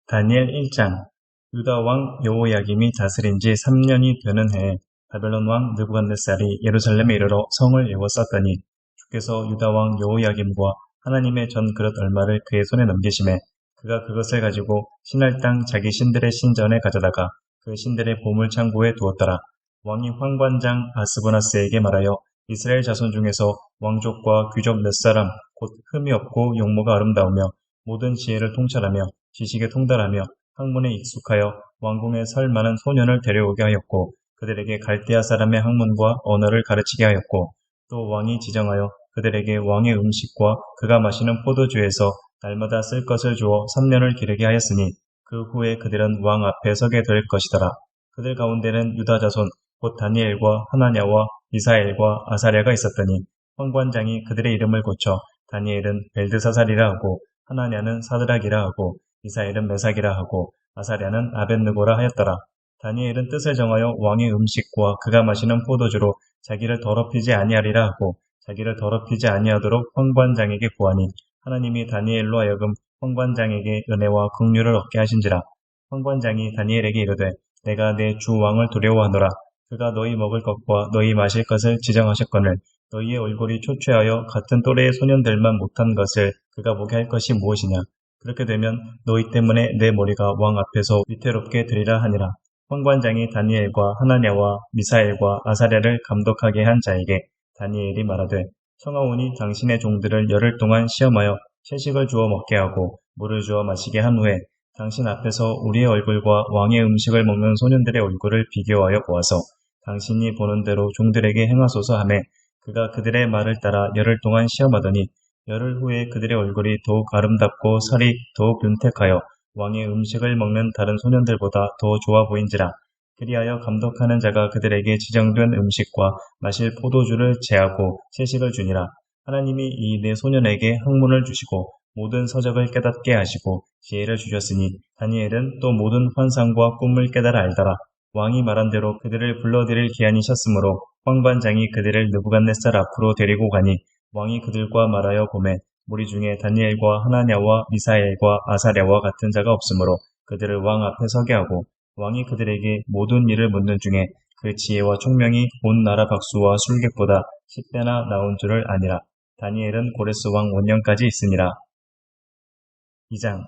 다니엘 1장. 유다 왕 여호야김이 다스린 지 3년이 되는 해에 바벨론 왕 느부갓네살이 예루살렘에 이르러 성을 에워쌌더니 주께서 유다 왕 여호야김과 하나님의 전 그릇 얼마를 그의 손에 넘기심에 그가 그것을 가지고 신할 땅 자기 신들의 신전에 가져다가 그 신들의 보물 창고에 두었더라. 왕이 황관장 아스보나스에게 말하여 이스라엘 자손 중에서 왕족과 귀족 몇 사람 곧 흠이 없고 용모가 아름다우며 모든 지혜를 통찰하며 지식에 통달하며 학문에 익숙하여 왕궁에 설 만한 소년을 데려오게 하였고 그들에게 갈대아 사람의 학문과 언어를 가르치게 하였고 또 왕이 지정하여 그들에게 왕의 음식과 그가 마시는 포도주에서 날마다 쓸 것을 주어 3년을 기르게 하였으니 그 후에 그들은 왕 앞에 서게 될 것이더라. 그들 가운데는 유다 자손 곧 다니엘과 하나냐와 미사엘과 아사랴가 있었더니 황관장이 그들의 이름을 고쳐 다니엘은 벨드사살이라 하고 하나냐는 사드락이라 하고 미사엘은 메삭이라 하고 아사랴는 아벳느고라 하였더라. 다니엘은 뜻을 정하여 왕의 음식과 그가 마시는 포도주로 자기를 더럽히지 아니하리라 하고 자기를 더럽히지 아니하도록 황관장에게 구하니 하나님이 다니엘로 하여금 황관장에게 은혜와 긍휼을 얻게 하신지라. 황관장이 다니엘에게 이르되 내가 내 주 왕을 두려워하노라. 그가 너희 먹을 것과 너희 마실 것을 지정하셨거늘 너희의 얼굴이 초췌하여 같은 또래의 소년들만 못한 것을 그가 보게 할 것이 무엇이냐. 그렇게 되면 너희 때문에 내 머리가 왕 앞에서 위태롭게 되리라 하니라. 황관장이 다니엘과 하나냐와 미사엘과 아사랴를 감독하게 한 자에게 다니엘이 말하되 청하오니 당신의 종들을 열흘 동안 시험하여 채식을 주어 먹게 하고 물을 주어 마시게 한 후에 당신 앞에서 우리의 얼굴과 왕의 음식을 먹는 소년들의 얼굴을 비교하여 보아서 당신이 보는 대로 종들에게 행하소서 하매 그가 그들의 말을 따라 열흘 동안 시험하더니 열흘 후에 그들의 얼굴이 더욱 아름답고 살이 더욱 윤택하여 왕의 음식을 먹는 다른 소년들보다 더 좋아 보인지라. 그리하여 감독하는 자가 그들에게 지정된 음식과 마실 포도주를 제하고 채식을 주니라. 하나님이 이 네 소년에게 학문을 주시고 모든 서적을 깨닫게 하시고 지혜를 주셨으니 다니엘은 또 모든 환상과 꿈을 깨달아 알더라. 왕이 말한 대로 그들을 불러들일 기한이 찼으므로 황관장이 그들을 느부갓네살 앞으로 데리고 가니 왕이 그들과 말하여 보매 무리 중에 다니엘과 하나냐와 미사엘과 아사랴와 같은 자가 없으므로 그들을 왕 앞에 서게 하고 왕이 그들에게 모든 일을 묻는 중에 그 지혜와 총명이 온 나라 박수와 술객보다 10배나 나온 줄을 아니라. 다니엘은 고레스 왕 원년까지 있으니라. 2장.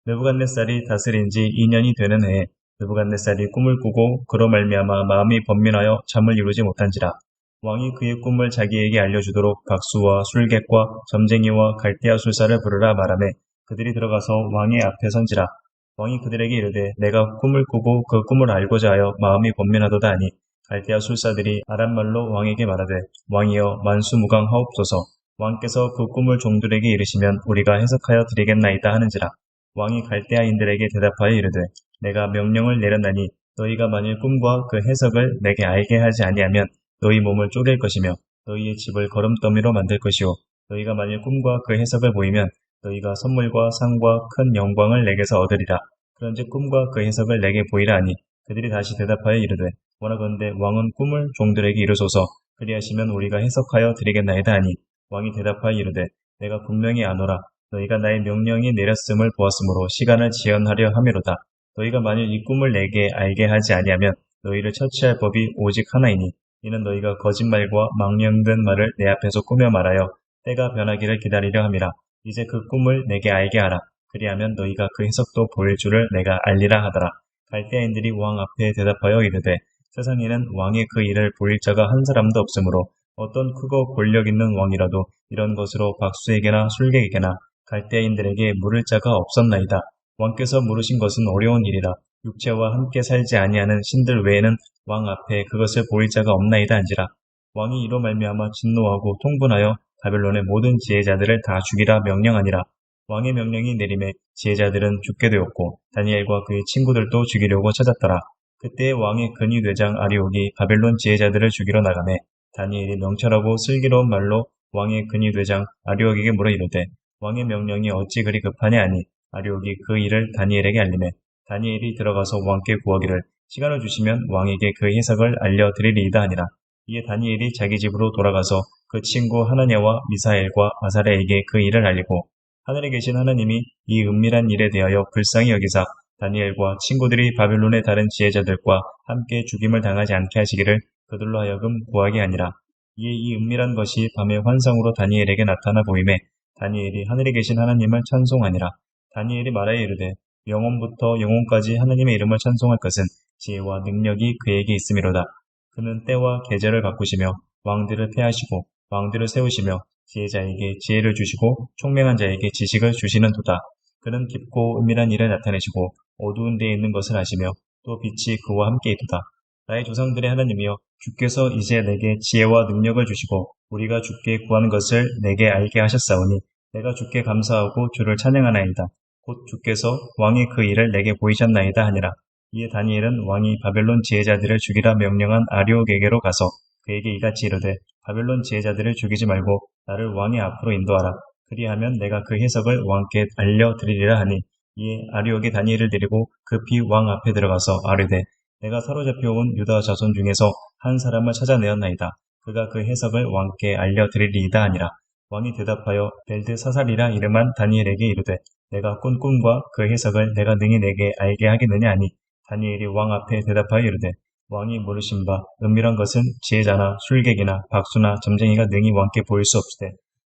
느부갓네살이 다스린 지 2년이 되는 해에 느부갓네살이 꿈을 꾸고 그로 말미암아 마음이 번민하여 잠을 이루지 못한지라. 왕이 그의 꿈을 자기에게 알려주도록 박수와 술객과 점쟁이와 갈대아 술사를 부르라 말하매 그들이 들어가서 왕의 앞에 선지라. 왕이 그들에게 이르되 내가 꿈을 꾸고 그 꿈을 알고자 하여 마음이 번민하도다 하니 갈대아 술사들이 아람말로 왕에게 말하되 왕이여 만수무강하옵소서. 왕께서 그 꿈을 종들에게 이르시면 우리가 해석하여 드리겠나이다 하는지라. 왕이 갈대아인들에게 대답하여 이르되 내가 명령을 내렸나니 너희가 만일 꿈과 그 해석을 내게 알게 하지 아니하면 너희 몸을 쪼갤 것이며 너희의 집을 거름더미로 만들 것이요 너희가 만일 꿈과 그 해석을 보이면 너희가 선물과 상과 큰 영광을 내게서 얻으리라. 그런즉 꿈과 그 해석을 내게 보이라 하니 그들이 다시 대답하여 이르되 원하건대 왕은 꿈을 종들에게 이르소서. 그리하시면 우리가 해석하여 드리겠나이다 하니 왕이 대답하여 이르되 내가 분명히 아노라. 너희가 나의 명령이 내렸음을 보았으므로 시간을 지연하려 함이로다. 너희가 만일 이 꿈을 내게 알게 하지 아니하면 너희를 처치할 법이 오직 하나이니 이는 너희가 거짓말과 망령된 말을 내 앞에서 꾸며 말하여 때가 변하기를 기다리려 함이라. 이제 그 꿈을 내게 알게 하라. 그리하면 너희가 그 해석도 보일 줄을 내가 알리라 하더라. 갈대아인들이 왕 앞에 대답하여 이르되 세상에는 왕의 그 일을 보일 자가 한 사람도 없으므로 어떤 크고 권력 있는 왕이라도 이런 것으로 박수에게나 술객에게나 갈대아인들에게 물을 자가 없었나이다. 왕께서 물으신 것은 어려운 일이라. 육체와 함께 살지 아니하는 신들 외에는 왕 앞에 그것을 보일 자가 없나이다 한지라. 왕이 이로 말미암아 진노하고 통분하여 바벨론의 모든 지혜자들을 다 죽이라 명령하니라. 왕의 명령이 내림에 지혜자들은 죽게 되었고 다니엘과 그의 친구들도 죽이려고 찾았더라. 그때 왕의 근위대장 아리옥이 바벨론 지혜자들을 죽이러 나가매 다니엘이 명철하고 슬기로운 말로 왕의 근위대장 아리옥에게 물어 이르되 왕의 명령이 어찌 그리 급하냐 하니 아리옥이 그 일을 다니엘에게 알리매 다니엘이 들어가서 왕께 구하기를 시간을 주시면 왕에게 그 해석을 알려드리리이다 하니라. 이에 다니엘이 자기 집으로 돌아가서 그 친구 하나냐와 미사엘과 아사랴에게 그 일을 알리고 하늘에 계신 하나님이 이 은밀한 일에 대하여 불쌍히 여기사 다니엘과 친구들이 바벨론의 다른 지혜자들과 함께 죽임을 당하지 않게 하시기를 그들로 하여금 구하게 아니라 이에 이 은밀한 것이 밤의 환상으로 다니엘에게 나타나 보임에 다니엘이 하늘에 계신 하나님을 찬송하니라. 다니엘이 말하여 이르되 영원부터 영원까지 하나님의 이름을 찬송할 것은 지혜와 능력이 그에게 있음이로다. 그는 때와 계절을 바꾸시며 왕들을 패하시고 왕들을 세우시며 지혜자에게 지혜를 주시고 총명한 자에게 지식을 주시는도다. 그는 깊고 은밀한 일을 나타내시고 어두운 데에 있는 것을 아시며 또 빛이 그와 함께 있도다. 나의 조상들의 하나님이여 주께서 이제 내게 지혜와 능력을 주시고 우리가 주께 구하는 것을 내게 알게 하셨사오니 내가 주께 감사하고 주를 찬양하나이다. 곧 주께서 왕이 그 일을 내게 보이셨나이다 하니라. 이에 다니엘은 왕이 바벨론 지혜자들을 죽이라 명령한 아리옥에게로 가서 그에게 이같이 이르되 바벨론 지혜자들을 죽이지 말고 나를 왕의 앞으로 인도하라. 그리하면 내가 그 해석을 왕께 알려드리리라 하니 이에 아리옥이 다니엘을 데리고 급히 왕 앞에 들어가서 아뢰되 내가 사로잡혀온 유다 자손 중에서 한 사람을 찾아내었나이다. 그가 그 해석을 왕께 알려드리리이다 하니라. 왕이 대답하여 벨드사살이라 이름한 다니엘에게 이르되 내가 꾼 꿈과 그 해석을 내가 능히 내게 알게 하겠느냐 하니 다니엘이 왕 앞에 대답하여 이르되 왕이 물으신 바 은밀한 것은 지혜자나 술객이나 박수나 점쟁이가 능히 왕께 보일 수 없으되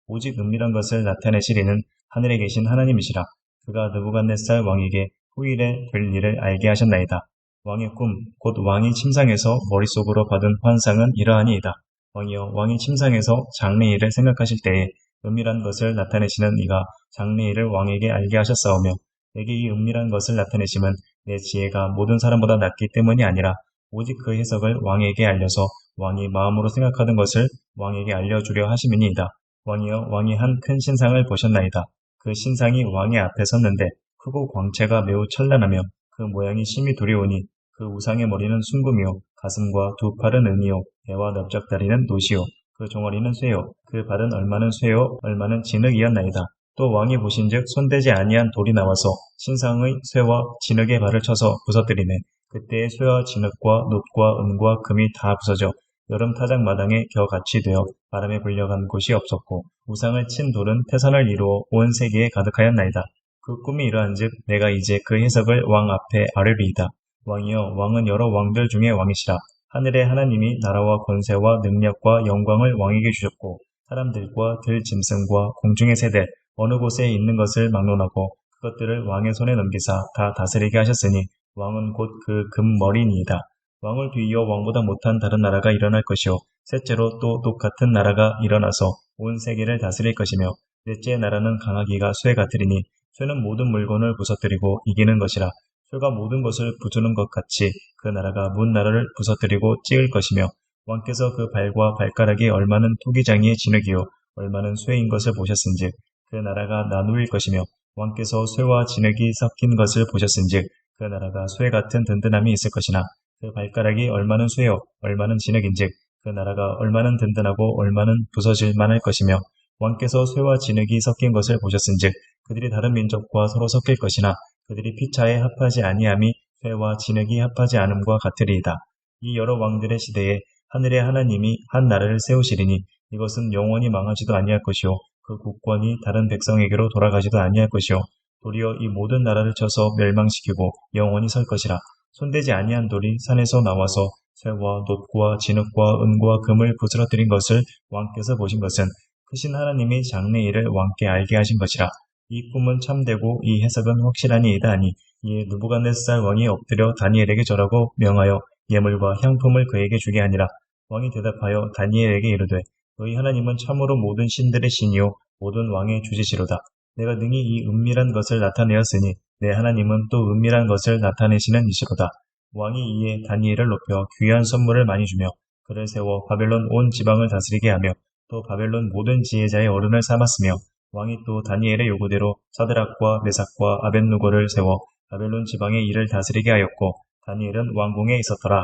오직 은밀한 것을 나타내실 이는 하늘에 계신 하나님이시라. 그가 느부갓네살 왕에게 후일에 될 일을 알게 하셨나이다. 왕의 꿈, 곧 왕이 침상에서 머릿속으로 받은 환상은 이러하니이다. 왕이여 왕이 침상에서 장래일을 생각하실 때에 은밀한 것을 나타내시는 이가 장래일을 왕에게 알게 하셨사오며 내게 이 은밀한 것을 나타내심은 내 지혜가 모든 사람보다 낫기 때문이 아니라 오직 그 해석을 왕에게 알려서 왕이 마음으로 생각하던 것을 왕에게 알려주려 하심이니이다. 왕이여 왕이 한 큰 신상을 보셨나이다. 그 신상이 왕의 앞에 섰는데 크고 광채가 매우 찬란하며 그 모양이 심히 두려우니 그 우상의 머리는 순금이요 가슴과 두 팔은 은이요 배와 넓적다리는 노시요 그 종아리는 쇠요 그 발은 얼마는 쇠요 얼마는 진흙이었나이다. 또 왕이 보신즉 손대지 아니한 돌이 나와서 신상의 쇠와 진흙의 발을 쳐서 부서뜨리매 그때의 쇠와 진흙과 놋과 은과 금이 다 부서져 여름 타작 마당에 겨같이 되어 바람에 불려간 곳이 없었고 우상을 친 돌은 태산을 이루어 온 세계에 가득하였나이다. 그 꿈이 이러한즉 내가 이제 그 해석을 왕 앞에 아뢰리이다. 왕이여 왕은 여러 왕들 중에 왕이시라. 하늘의 하나님이 나라와 권세와 능력과 영광을 왕에게 주셨고 사람들과 들짐승과 공중의 새들 어느 곳에 있는 것을 막론하고 그것들을 왕의 손에 넘기사 다 다스리게 하셨으니 왕은 곧 그 금머리니이다. 왕을 뒤이어 왕보다 못한 다른 나라가 일어날 것이요 셋째로 또 똑같은 나라가 일어나서 온 세계를 다스릴 것이며 넷째 나라는 강하기가 쇠 같으리니 쇠는 모든 물건을 부서뜨리고 이기는 것이라. 쇠가 모든 것을 부수는 것 같이 그 나라가 문 나라를 부서뜨리고 찍을 것이며 왕께서 그 발과 발가락이 얼마는 토기장이의 진흙이요 얼마는 쇠인 것을 보셨은즉 그 나라가 나누일 것이며 왕께서 쇠와 진흙이 섞인 것을 보셨은즉 그 나라가 쇠 같은 든든함이 있을 것이나 그 발가락이 얼마는 쇠요 얼마는 진흙인즉 그 나라가 얼마는 든든하고 얼마는 부서질 만할 것이며 왕께서 쇠와 진흙이 섞인 것을 보셨은즉 그들이 다른 민족과 서로 섞일 것이나 그들이 피차에 합하지 아니함이 쇠와 진흙이 합하지 않음과 같으리이다. 이 여러 왕들의 시대에 하늘의 하나님이 한 나라를 세우시리니 이것은 영원히 망하지도 아니할 것이요 그 국권이 다른 백성에게로 돌아가지도 아니할 것이요 도리어 이 모든 나라를 쳐서 멸망시키고 영원히 설 것이라. 손대지 아니한 돌이 산에서 나와서 쇠와 놋과 진흙과 은과 금을 부스러뜨린 것을 왕께서 보신 것은 크신 하나님이 장래일을 왕께 알게 하신 것이라. 이 꿈은 참되고 이 해석은 확실하니이다 하니 이에 느부갓네살 왕이 엎드려 다니엘에게 절하고 명하여 예물과 향품을 그에게 주게 하니라. 왕이 대답하여 다니엘에게 이르되 너희 하나님은 참으로 모든 신들의 신이요 모든 왕의 주지시로다. 내가 능히 이 은밀한 것을 나타내었으니 내 하나님은 또 은밀한 것을 나타내시는 이시로다. 왕이 이에 다니엘을 높여 귀한 선물을 많이 주며 그를 세워 바벨론 온 지방을 다스리게 하며 또 바벨론 모든 지혜자의 어른을 삼았으며 왕이 또 다니엘의 요구대로 사드락과 메삭과 아벳누고를 세워 바벨론 지방의 일을 다스리게 하였고 다니엘은 왕궁에 있었더라.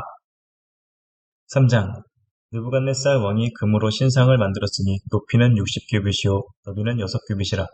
3장 느부갓네살 왕이 금으로 신상을 만들었으니 높이는 60규빗이요 너비는 6규빗이라.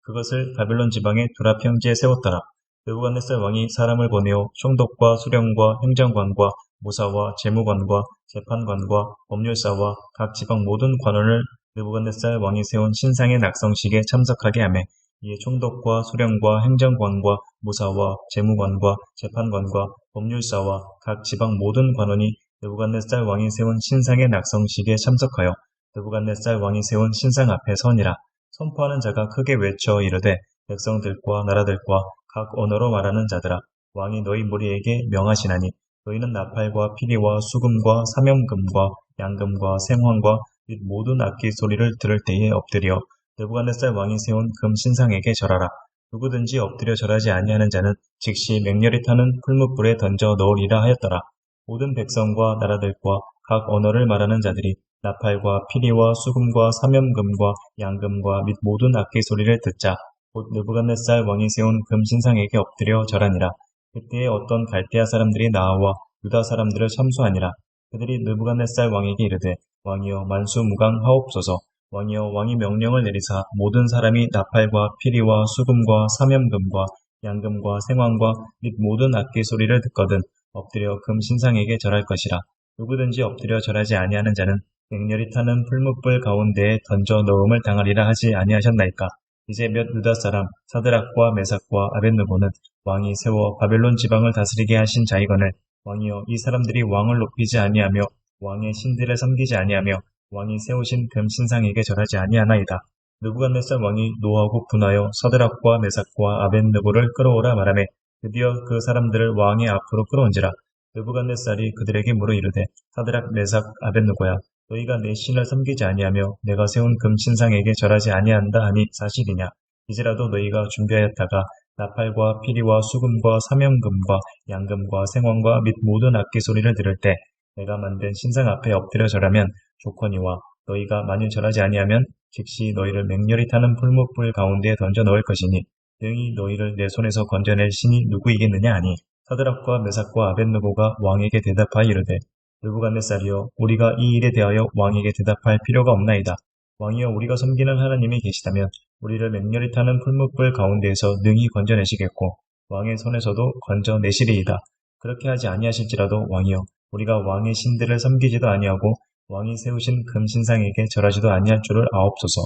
그것을 바벨론 지방의 두라 평지에 세웠더라. 느부갓네살 왕이 사람을 보내어 총독과 수령과 행정관과 무사와 재무관과 재판관과 법률사와 각 지방 모든 관원을 느부갓네살 왕이 세운 신상의 낙성식에 참석하게 하며 이에 총독과 수령과 행정관과 무사와 재무관과 재판관과 법률사와 각 지방 모든 관원이 느부갓네살 왕이 세운 신상의 낙성식에 참석하여 느부갓네살 왕이 세운 신상 앞에 서니라. 선포하는 자가 크게 외쳐 이르되 백성들과 나라들과 각 언어로 말하는 자들아, 왕이 너희 무리에게 명하시나니 너희는 나팔과 피리와 수금과 사명금과 양금과 생황과 및 모든 악기 소리를 들을 때에 엎드려 느부갓네살 왕이 세운 금 신상에게 절하라. 누구든지 엎드려 절하지 아니하는 자는 즉시 맹렬히 타는 풀무불에 던져 넣으리라 하였더라. 모든 백성과 나라들과 각 언어를 말하는 자들이 나팔과 피리와 수금과 사명금과 양금과 및 모든 악기 소리를 듣자 곧 느부갓네살 왕이 세운 금 신상에게 엎드려 절하니라. 그때에 어떤 갈대아 사람들이 나와 유다 사람들을 참수하니라. 그들이 느부갓네살 왕에게 이르되 왕이여 만수무강하옵소서. 왕이여 왕이 명령을 내리사 모든 사람이 나팔과 피리와 수금과 사면금과 양금과 생황과 및 모든 악기 소리를 듣거든 엎드려 금 신상에게 절할 것이라. 누구든지 엎드려 절하지 아니하는 자는 맹렬히 타는 풀무불 가운데에 던져 넣음을 당하리라 하지 아니하셨나이까. 이제 몇 유다 사람 사드락과 메삭과 아벳느고는 왕이 세워 바벨론 지방을 다스리게 하신 자이거늘 왕이여 이 사람들이 왕을 높이지 아니하며 왕의 신들을 섬기지 아니하며 왕이 세우신 금 신상에게 절하지 아니하나이다. 느부갓네살 왕이 노하고 분하여 사드락과 메삭과 아벳느고를 끌어오라 말하매 드디어 그 사람들을 왕의 앞으로 끌어온지라. 느부갓네살이 그들에게 물어 이르되 사드락 메삭 아벳느고야 너희가 내 신을 섬기지 아니하며 내가 세운 금 신상에게 절하지 아니한다 하니 사실이냐. 이제라도 너희가 준비하였다가 나팔과 피리와 수금과 사명금과 양금과 생황과 및 모든 악기 소리를 들을 때 내가 만든 신상 앞에 엎드려 절하면 좋거니와 너희가 만일 절하지 아니하면 즉시 너희를 맹렬히 타는 풀무불 가운데에 던져 넣을 것이니 능히 너희를 내 손에서 건져낼 신이 누구이겠느냐 하니 사드락과 메삭과 아벳느고가 왕에게 대답하여 이르되 느부갓네살이여 우리가 이 일에 대하여 왕에게 대답할 필요가 없나이다. 왕이여 우리가 섬기는 하나님이 계시다면 우리를 맹렬히 타는 풀무불 가운데에서 능히 건져내시겠고 왕의 손에서도 건져내시리이다. 그렇게 하지 아니하실지라도 왕이여 우리가 왕의 신들을 섬기지도 아니하고 왕이 세우신 금신상에게 절하지도 아니할 줄을 아옵소서.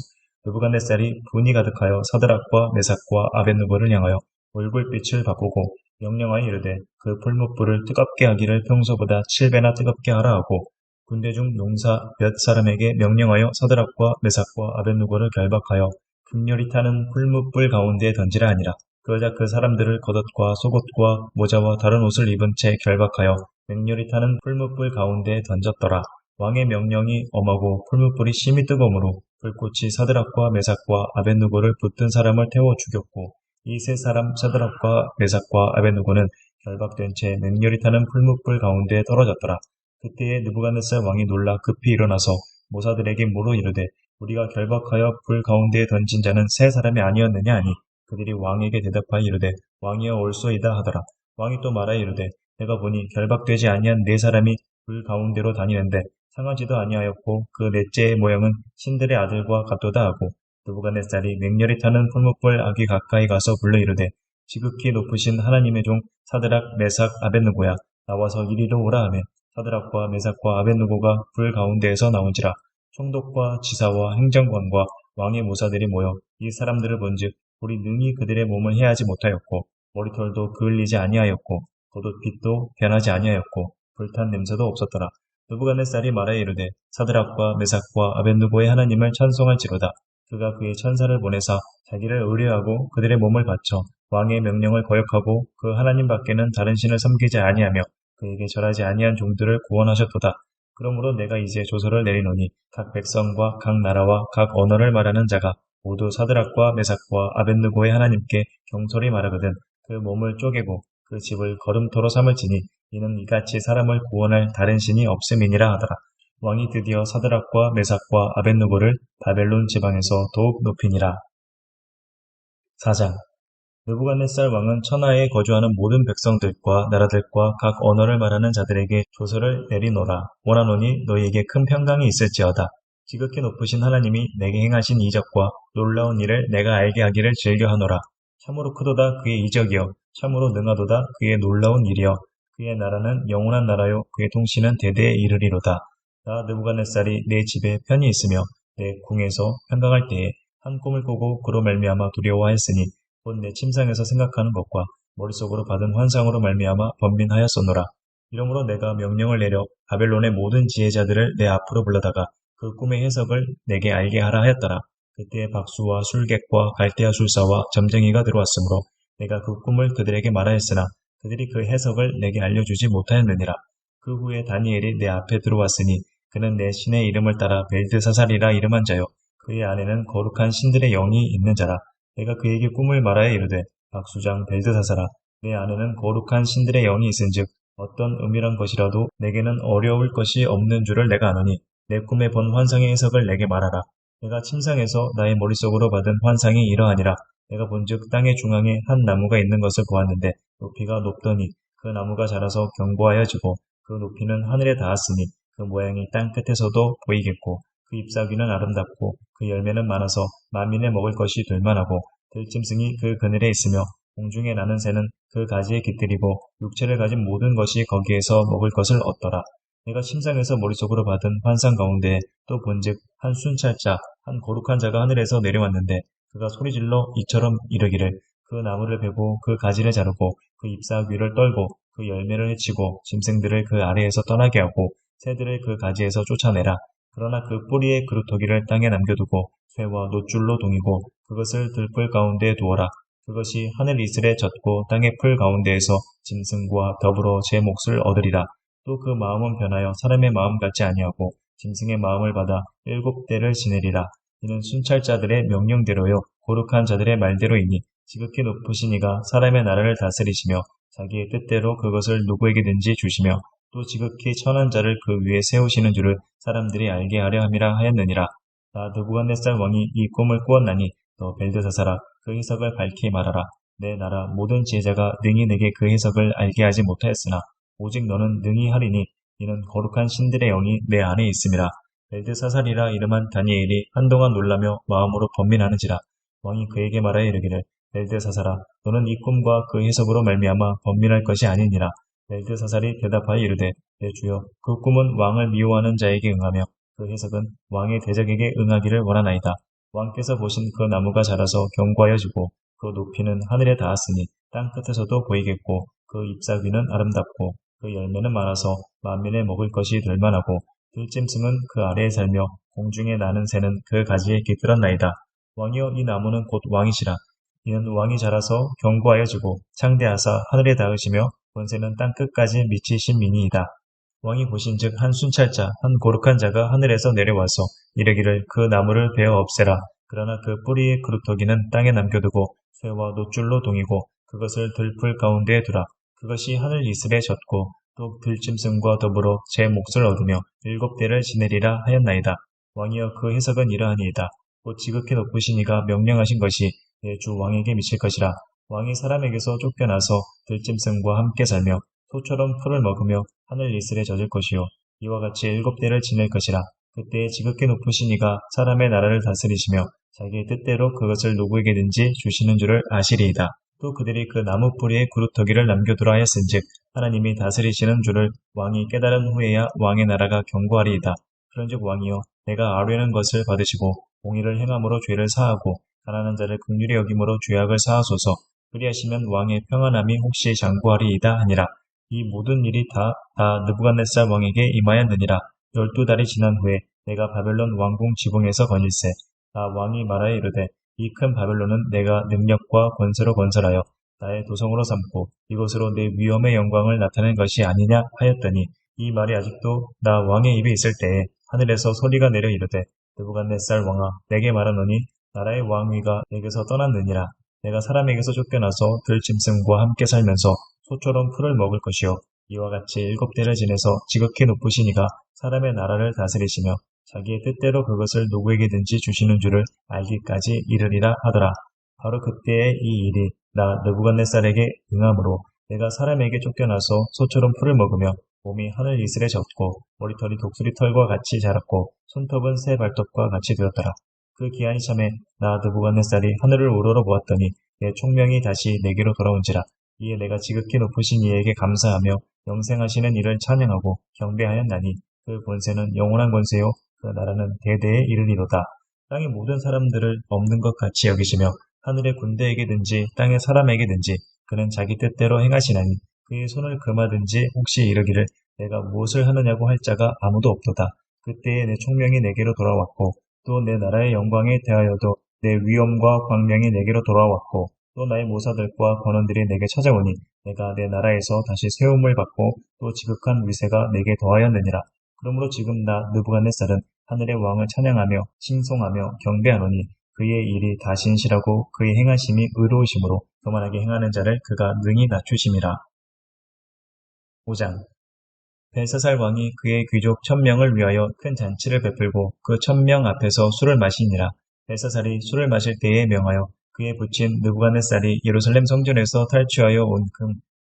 느부갓네살이 분이 가득하여 사드락과 메삭과 아벳느고를 향하여 얼굴빛을 바꾸고 명령하여 이르되 그 풀무불을 뜨겁게 하기를 평소보다 7배나 뜨겁게 하라 하고 군대 중 용사 몇 사람에게 명령하여 사드락과 메삭과 아벳느고를 결박하여 극렬히 타는 풀무불 가운데에 던지라 하니라. 그러자 그 사람들을 겉옷과 속옷과 모자와 다른 옷을 입은 채 결박하여 맹렬히 타는 풀무불 가운데에 던졌더라. 왕의 명령이 엄하고 풀무불이 심히 뜨거우므로 불꽃이 사드락과 메삭과 아벳느고를 붙든 사람을 태워 죽였고 이 세 사람 사드락과 메삭과 아벳느고는 결박된 채 맹렬히 타는 풀무불 가운데에 떨어졌더라. 그때에 느부갓네살 왕이 놀라 급히 일어나서 모사들에게 물어 이르되 우리가 결박하여 불 가운데에 던진 자는 세 사람이 아니었느냐 하니 그들이 왕에게 대답하여 이르되 왕이여 올소이다 하더라. 왕이 또 말하여 이르되 내가 보니 결박되지 아니한 네 사람이 불 가운데로 다니는데 상하지도 아니하였고 그 넷째의 모양은 신들의 아들과 같도다 하고 느부갓네살이 맹렬히 타는 풀무불 아귀 가까이 가서 불러 이르되 지극히 높으신 하나님의 종 사드락 메삭 아벳느고야 나와서 이리로 오라 하매 사드락과 메삭과 아벳느고가 불 가운데에서 나온지라. 총독과 지사와 행정관과 왕의 모사들이 모여 이 사람들을 본즉 우리 능히 그들의 몸을 해하지 못하였고 머리털도 그을리지 아니하였고 겉옷빛도 변하지 아니하였고 불탄 냄새도 없었더라. 느부갓네살이 말하여 이르되 사드락과 메삭과 아벳느고의 하나님을 찬송할지로다. 그가 그의 천사를 보내사 자기를 의뢰하고 그들의 몸을 바쳐 왕의 명령을 거역하고 그 하나님 밖에는 다른 신을 섬기지 아니하며 그에게 절하지 아니한 종들을 구원하셨도다. 그러므로 내가 이제 조서를 내리노니 각 백성과 각 나라와 각 언어를 말하는 자가 모두 사드락과 메삭과 아벳느고의 하나님께 경솔히 말하거든 그 몸을 쪼개고 그 집을 걸음토로 삼을지니 이는 이같이 사람을 구원할 다른 신이 없음이니라 하더라. 왕이 드디어 사드락과 메삭과 아벳느고를 바벨론 지방에서 더욱 높이니라. 4장 느부갓네살 왕은 천하에 거주하는 모든 백성들과 나라들과 각 언어를 말하는 자들에게 조서를 내리노라. 원하노니 너희에게 큰 평강이 있을지어다. 지극히 높으신 하나님이 내게 행하신 이적과 놀라운 일을 내가 알게 하기를 즐겨하노라. 참으로 크도다 그의 이적이여 참으로 능하도다 그의 놀라운 일이여 그의 나라는 영원한 나라요 그의 통치는 대대에 이르리로다. 나 느부갓네살이 내 집에 편히 있으며 내 궁에서 평강할 때에 한 꿈을 꾸고 그로 말미암아 두려워하였으니 곧 내 침상에서 생각하는 것과 머릿속으로 받은 환상으로 말미암아 번민하였소노라. 이러므로 내가 명령을 내려 바벨론의 모든 지혜자들을 내 앞으로 불러다가 그 꿈의 해석을 내게 알게 하라 하였더라. 그때에 박수와 술객과 갈대아 술사와 점쟁이가 들어왔으므로 내가 그 꿈을 그들에게 말하였으나 그들이 그 해석을 내게 알려주지 못하였느니라. 그 후에 다니엘이 내 앞에 들어왔으니 그는 내 신의 이름을 따라 벨드사살이라 이름한 자요. 그의 안에는 거룩한 신들의 영이 있는 자라. 내가 그에게 꿈을 말하여 이르되 박수장 벨드사살아, 내 안에는 거룩한 신들의 영이 있은즉 어떤 은밀한 것이라도 내게는 어려울 것이 없는 줄을 내가 아노니 내 꿈에 본 환상의 해석을 내게 말하라. 내가 침상에서 나의 머릿속으로 받은 환상이 이러하니라. 내가 본즉 땅의 중앙에 한 나무가 있는 것을 보았는데 높이가 높더니 그 나무가 자라서 견고하여지고 그 높이는 하늘에 닿았으니 그 모양이 땅 끝에서도 보이겠고 그 잎사귀는 아름답고 그 열매는 많아서 만민의 먹을 것이 될 만하고 들짐승이 그 그늘에 있으며 공중에 나는 새는 그 가지에 깃들이고 육체를 가진 모든 것이 거기에서 먹을 것을 얻더라. 내가 침상에서 머릿속으로 받은 환상 가운데 또 본즉 한 순찰자, 한 거룩한 자가 하늘에서 내려왔는데 그가 소리질러 이처럼 이르기를 그 나무를 베고 그 가지를 자르고 그 잎사귀를 떨고 그 열매를 해치고 짐승들을 그 아래에서 떠나게 하고 새들을 그 가지에서 쫓아내라. 그러나 그 뿌리의 그루터기를 땅에 남겨두고 쇠와 놋줄로 동이고 그것을 들풀 가운데에 두어라. 그것이 하늘 이슬에 젖고 땅의 풀 가운데에서 짐승과 더불어 제 몫을 얻으리라. 또 그 마음은 변하여 사람의 마음 같지 아니하고 짐승의 마음을 받아 7대를 지내리라. 이는 순찰자들의 명령대로요 거룩한 자들의 말대로이니 지극히 높으신 이가 사람의 나라를 다스리시며 자기의 뜻대로 그것을 누구에게든지 주시며 또 지극히 천한 자를 그 위에 세우시는 줄을 사람들이 알게 하려 함이라 하였느니라. 나 느부갓네살 왕이 이 꿈을 꾸었나니 너 벨드사살아 그 해석을 밝히 말하라. 내 나라 모든 지혜자가 능히 내게 그 해석을 알게 하지 못하였으나 오직 너는 능히 하리니 이는 거룩한 신들의 영이 내 안에 있음이라. 벨드사살이라 이름한 다니엘이 한동안 놀라며 마음으로 번민하는지라. 왕이 그에게 말하여 이르기를 벨드사살아 너는 이 꿈과 그 해석으로 말미암아 번민할 것이 아니니라. 벨드사살이 대답하여 이르되 내 주여 그 꿈은 왕을 미워하는 자에게 응하며 그 해석은 왕의 대적에게 응하기를 원하나이다. 왕께서 보신 그 나무가 자라서 견고하여지고 그 높이는 하늘에 닿았으니 땅 끝에서도 보이겠고 그 잎사귀는 아름답고 그 열매는 많아서 만민의 먹을 것이 될 만하고 들짐승은 그 아래에 살며 공중에 나는 새는 그 가지에 깃들었나이다. 왕이여 이 나무는 곧 왕이시라. 이는 왕이 자라서 견고하여지고 창대하사 하늘에 닿으시며 권세는 땅 끝까지 미치신 민이이다. 왕이 보신즉 한 순찰자, 한 거룩한 자가 하늘에서 내려와서 이르기를 그 나무를 베어 없애라. 그러나 그 뿌리의 그루터기는 땅에 남겨두고 쇠와 놋줄로 동이고 그것을 들풀 가운데에 두라. 그것이 하늘 이슬에 젖고 또 들짐승과 더불어 제 몫을 얻으며 7대를 지내리라 하였나이다. 왕이여 그 해석은 이러하니이다. 곧 지극히 높으신 이가 명령하신 것이 내 주 왕에게 미칠 것이라. 왕이 사람에게서 쫓겨나서 들짐승과 함께 살며 소처럼 풀을 먹으며 하늘 이슬에 젖을 것이요 이와 같이 7대를 지낼 것이라. 그때에 지극히 높으신 이가 사람의 나라를 다스리시며 자기의 뜻대로 그것을 누구에게든지 주시는 줄을 아시리이다. 또 그들이 그 나무 뿌리에 그루터기를 남겨두라 하였은즉 하나님이 다스리시는 줄을 왕이 깨달은 후에야 왕의 나라가 견고하리이다. 그런즉 왕이여 내가 아뢰는 것을 받으시고 공의를 행함으로 죄를 사하고 가난한 자를 긍휼히 여김으로 죄악을 사하소서. 그리하시면 왕의 평안함이 혹시 장구하리이다 하니라. 이 모든 일이 다 느부갓네살 왕에게 임하였느니라. 12달이 지난 후에 내가 바벨론 왕궁 지붕에서 거닐세. 나 왕이 말하여 이르되 이 큰 바벨론은 내가 능력과 권세로 건설하여 나의 도성으로 삼고 이곳으로 내 위엄의 영광을 나타낸 것이 아니냐 하였더니 이 말이 아직도 나 왕의 입에 있을 때에 하늘에서 소리가 내려 이르되 느부갓네살 왕아 내게 말하노니 나라의 왕위가 내게서 떠났느니라. 내가 사람에게서 쫓겨나서 들짐승과 함께 살면서 소처럼 풀을 먹을 것이요 이와 같이 7대를 지내서 지극히 높으신 이가 사람의 나라를 다스리시며 자기의 뜻대로 그것을 누구에게든지 주시는 줄을 알기까지 이르리라 하더라. 바로 그때에 이 일이 나 느부갓네살에게 응함으로 내가 사람에게 쫓겨나서 소처럼 풀을 먹으며 몸이 하늘 이슬에 젖고 머리털이 독수리 털과 같이 자랐고 손톱은 새 발톱과 같이 되었더라. 그 기한이 참에 나 느부갓네살이 하늘을 우러러 보았더니 내 총명이 다시 내게로 돌아온지라. 이에 내가 지극히 높으신 이에게 감사하며 영생하시는 이를 찬양하고 경배하였나니 그 권세는 영원한 권세요 그 나라는 대대에 이르리로다. 땅의 모든 사람들을 없는 것 같이 여기시며 하늘의 군대에게든지 땅의 사람에게든지 그는 자기 뜻대로 행하시나니 그의 손을 금하든지 혹시 이르기를 내가 무엇을 하느냐고 할 자가 아무도 없도다. 그때에 내 총명이 내게로 돌아왔고 또 내 나라의 영광에 대하여도 내 위엄과 광명이 내게로 돌아왔고 또 나의 모사들과 권원들이 내게 찾아오니 내가 내 나라에서 다시 세움을 받고 또 지극한 위세가 내게 더하였느니라. 그러므로 지금 나 느부갓네살은 하늘의 왕을 찬양하며 칭송하며 경배하노니 그의 일이 다 신실하고 그의 행하심이 의로우심으로 교만하게 행하는 자를 그가 능히 낮추심이라. 5장 벨사살 왕이 그의 귀족 1000명을 위하여 큰 잔치를 베풀고 그 1000명 앞에서 술을 마시니라. 벨사살이 술을 마실 때에 명하여 그의 부친 느부갓네살이 예루살렘 성전에서 탈취하여 온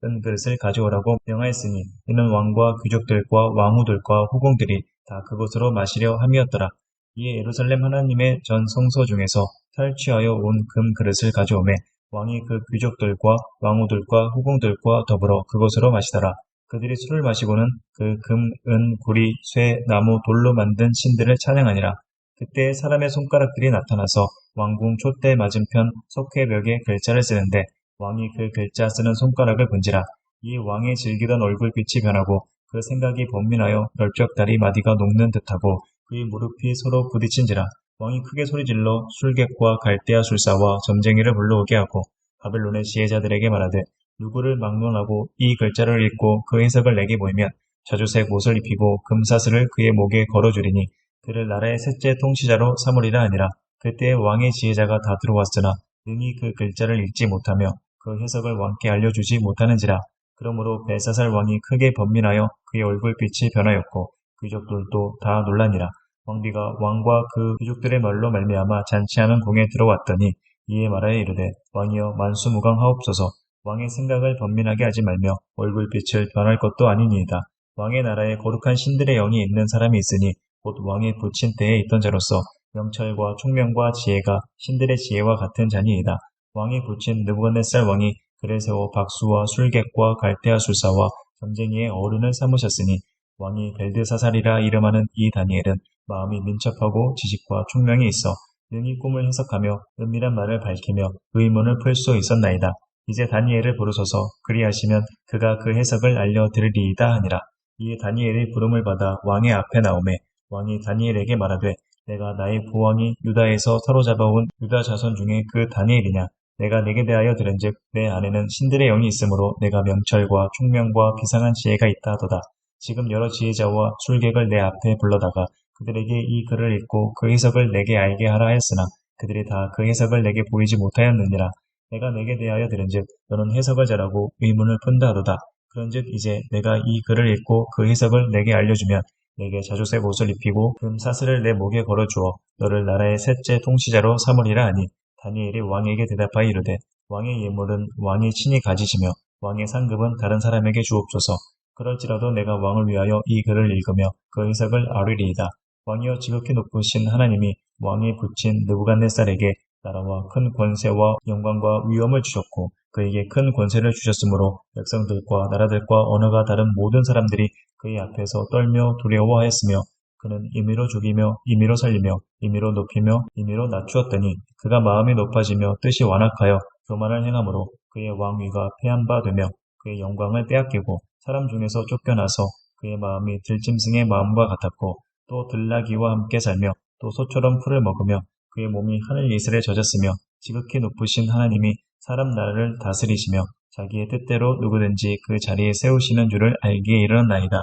은 그릇을 가져오라고 명하였으니 이는 왕과 귀족들과 왕후들과 후궁들이 다 그곳으로 마시려 함이었더라. 이에 예루살렘 하나님의 전 성소 중에서 탈취하여 온 금 그릇을 가져오매 왕이 그 귀족들과 왕후들과 후궁들과 더불어 그곳으로 마시더라. 그들이 술을 마시고는 그 금, 은, 구리, 쇠, 나무, 돌로 만든 신들을 찬양하니라. 그때 사람의 손가락들이 나타나서 왕궁 촛대 맞은편 석회벽에 글자를 쓰는데 왕이 그 글자 쓰는 손가락을 본지라. 이 왕의 즐기던 얼굴빛이 변하고 그 생각이 번민하여 넓적다리 마디가 녹는 듯하고 그의 무릎이 서로 부딪힌지라. 왕이 크게 소리질러 술객과 갈대아 술사와 점쟁이를 불러오게 하고 바벨론의 지혜자들에게 말하되 누구를 막론하고 이 글자를 읽고 그 해석을 내게 보이면 자주색 옷을 입히고 금사슬을 그의 목에 걸어주리니 그를 나라의 셋째 통치자로 삼으리라 하니라. 그때 왕의 지혜자가 다 들어왔으나 능히 그 글자를 읽지 못하며 그 해석을 왕께 알려주지 못하는지라. 그러므로 벨사살 왕이 크게 번민하여 그의 얼굴빛이 변하였고 귀족들도 다 놀라니라. 왕비가 왕과 그 귀족들의 말로 말미암아 잔치하는 궁에 들어왔더니 이에 말하여 이르되 왕이여 만수무강하옵소서. 왕의 생각을 번민하게 하지 말며 얼굴빛을 변할 것도 아니니이다. 왕의 나라에 거룩한 신들의 영이 있는 사람이 있으니 곧 왕의 부친 때에 있던 자로서 명철과 총명과 지혜가 신들의 지혜와 같은 자니이다. 왕의 부친 느부갓네살 왕이 그를 세워 박수와 술객과 갈대아 술사와 점쟁이의 어른을 삼으셨으니 왕이 벨드사살이라 이름하는 이 다니엘은 마음이 민첩하고 지식과 총명이 있어 능히 꿈을 해석하며 은밀한 말을 밝히며 의문을 풀 수 있었나이다. 이제 다니엘을 부르소서. 그리하시면 그가 그 해석을 알려드리리이다 하니라. 이에 다니엘이 부름을 받아 왕의 앞에 나오매 왕이 다니엘에게 말하되 내가 나의 부왕이 유다에서 사로잡아온 유다 자손 중에 그 다니엘이냐. 내가 내게 대하여 들은즉 내 안에는 신들의 영이 있으므로 내가 명철과 총명과 비상한 지혜가 있다 하도다. 지금 여러 지혜자와 술객을 내 앞에 불러다가 그들에게 이 글을 읽고 그 해석을 내게 알게 하라 하였으나 그들이 다 그 해석을 내게 보이지 못하였느니라. 내가 내게 대하여 들은즉 너는 해석을 잘하고 의문을 푼다 하도다. 그런즉 이제 내가 이 글을 읽고 그 해석을 내게 알려주면 내게 자주색 옷을 입히고 금 사슬을 내 목에 걸어주어 너를 나라의 셋째 통치자로 삼으리라 하니 다니엘이 왕에게 대답하여 이르되 왕의 예물은 왕이 친히 가지시며 왕의 상급은 다른 사람에게 주옵소서. 그럴지라도 내가 왕을 위하여 이 글을 읽으며 그 해석을 아뢰리이다. 왕이여 지극히 높으신 하나님이 왕의 부친 느부갓네살에게 나라와 큰 권세와 영광과 위엄을 주셨고 그에게 큰 권세를 주셨으므로 백성들과 나라들과 언어가 다른 모든 사람들이 그의 앞에서 떨며 두려워하였으며 그는 임의로 죽이며 임의로 살리며 임의로 높이며 임의로 낮추었더니 그가 마음이 높아지며 뜻이 완악하여 교만을 행함으로 그의 왕위가 패한 바 되며 그의 영광을 빼앗기고 사람 중에서 쫓겨나서 그의 마음이 들짐승의 마음과 같았고 또 들나귀와 함께 살며 또 소처럼 풀을 먹으며 그의 몸이 하늘 이슬에 젖었으며 지극히 높으신 하나님이 사람 나라를 다스리시며 자기의 뜻대로 누구든지 그 자리에 세우시는 줄을 알기에 이르렀나이다.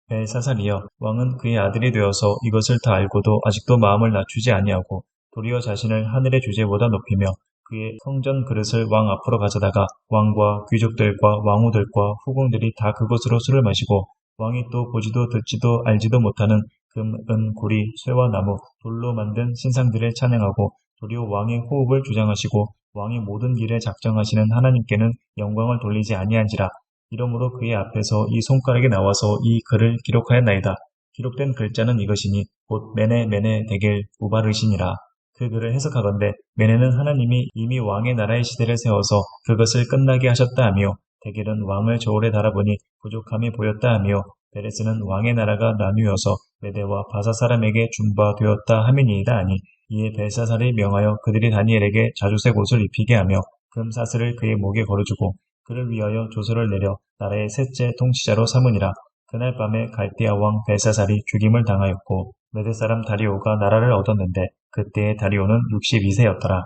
벨사살이여 왕은 그의 아들이 되어서 이것을 다 알고도 아직도 마음을 낮추지 아니하고 도리어 자신을 하늘의 주제보다 높이며 그의 성전 그릇을 왕 앞으로 가져다가 왕과 귀족들과 왕후들과 후궁들이 다 그곳으로 술을 마시고 왕이 또 보지도 듣지도 알지도 못하는 금, 은, 구리, 쇠와 나무, 돌로 만든 신상들을 찬양하고 도리어 왕의 호흡을 주장하시고 왕의 모든 길을 작정하시는 하나님께는 영광을 돌리지 아니한지라. 이러므로 그의 앞에서 이 손가락이 나와서 이 글을 기록하였나이다. 기록된 글자는 이것이니 곧 메네 메네 데겔 우바르시니라. 그 글을 해석하건대 메네는 하나님이 이미 왕의 나라의 시대를 세워서 그것을 끝나게 하셨다 하며 데겔은 왕을 저울에 달아보니 부족함이 보였다 하며 베레스는 왕의 나라가 나뉘어서 메대와 바사 사람에게 준바되었다 하미니이다 하니 이에 벨사살이 명하여 그들이 다니엘에게 자주색 옷을 입히게 하며 금사슬을 그의 목에 걸어주고 그를 위하여 조서를 내려 나라의 셋째 통치자로 삼으니라. 그날 밤에 갈대아 왕 벨사살이 죽임을 당하였고 메대 사람 다리오가 나라를 얻었는데 그때의 다리오는 62세였더라.